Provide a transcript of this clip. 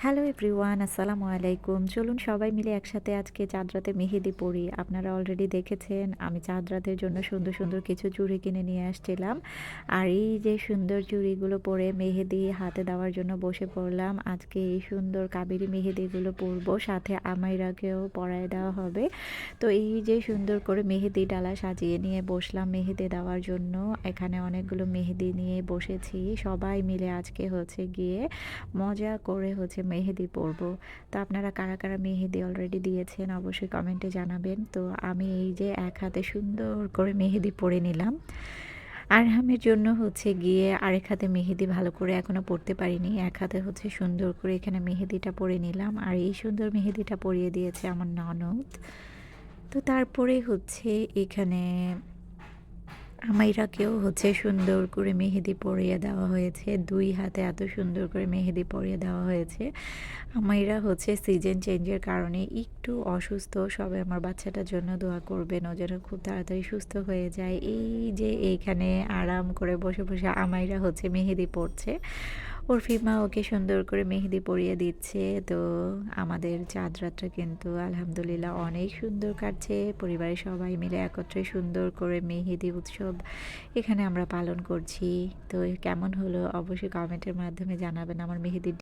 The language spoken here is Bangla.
হ্যালো এভরিওয়ান, আসসালামু আলাইকুম। চলুন সবাই মিলে একসাথে আজকে চাঁদ রাতে মেহেদি পড়ি। আপনারা অলরেডি দেখেছেন আমি চাঁদ রাতের জন্য সুন্দর, সুন্দর কিছু চুড়ি কিনে নিয়ে আসছিলাম। আর এই যে সুন্দর চুড়িগুলো পরে মেহেদি হাতে দেওয়ার জন্য বসে পড়লাম। আজকে এই সুন্দর কাবেরী মেহেদিগুলো পরবো, সাথে আমাইরাকেও পরায় দেওয়া হবে। তো এই যে সুন্দর করে মেহেদি ডালা সাজিয়ে নিয়ে বসলাম মেহেদি দেওয়ার জন্য। এখানে অনেকগুলো মেহেদি নিয়ে বসেছি। সবাই মিলে আজকে হচ্ছে গিয়ে মজা করে হচ্ছে মেহেদি পরবো। তো আপনারা কারা, কারা মেহেদি অলরেডি দিয়েছেন অবশ্যই কমেন্টে জানাবেন। তো আমি এই যে এক হাতে সুন্দর করে মেহেদি পরে নিলাম। আরহামের জন্য হচ্ছে গিয়ে আরেক হাতে মেহেদি ভালো করে এখনো পরতে পারিনি। এক হাতে হচ্ছে সুন্দর করে এখানে মেহেদিটা পরে নিলাম। আর এই সুন্দর মেহেদিটা পরিয়ে দিয়েছে আমার ননদ। তো তারপরে হচ্ছে এখানে আমাইরাকেও হচ্ছে সুন্দর করে মেহেদি পরিয়ে দেওয়া হয়েছে। ২ হাতে এত সুন্দর করে মেহেদি পরিয়ে দেওয়া হয়েছে। আমাইরা হচ্ছে সিজন চেঞ্জের কারণে একটু অসুস্থ। সবাই আমার বাচ্চাটার জন্য দোয়া করবেন, ও যেন খুব তাড়াতাড়ি সুস্থ হয়ে যায়। এই যে এইখানে আরাম করে বসে, বসে আমাইরা হচ্ছে মেহেদি পড়ছে। ওর ফিমা ওকে সুন্দর করে মেহেদি পরিয়ে দিচ্ছে। তো আমাদের চাঁদ রাতটা কিন্তু আলহামদুলিল্লাহ অনেক সুন্দর কাটছে। পরিবারের সবাই মিলে একত্রে সুন্দর করে মেহেদি উৎসব এখানে আমরা পালন করছি। তো কেমন হলো অবশ্যই কমেন্টের মাধ্যমে জানাবেন। আমার মেহেদির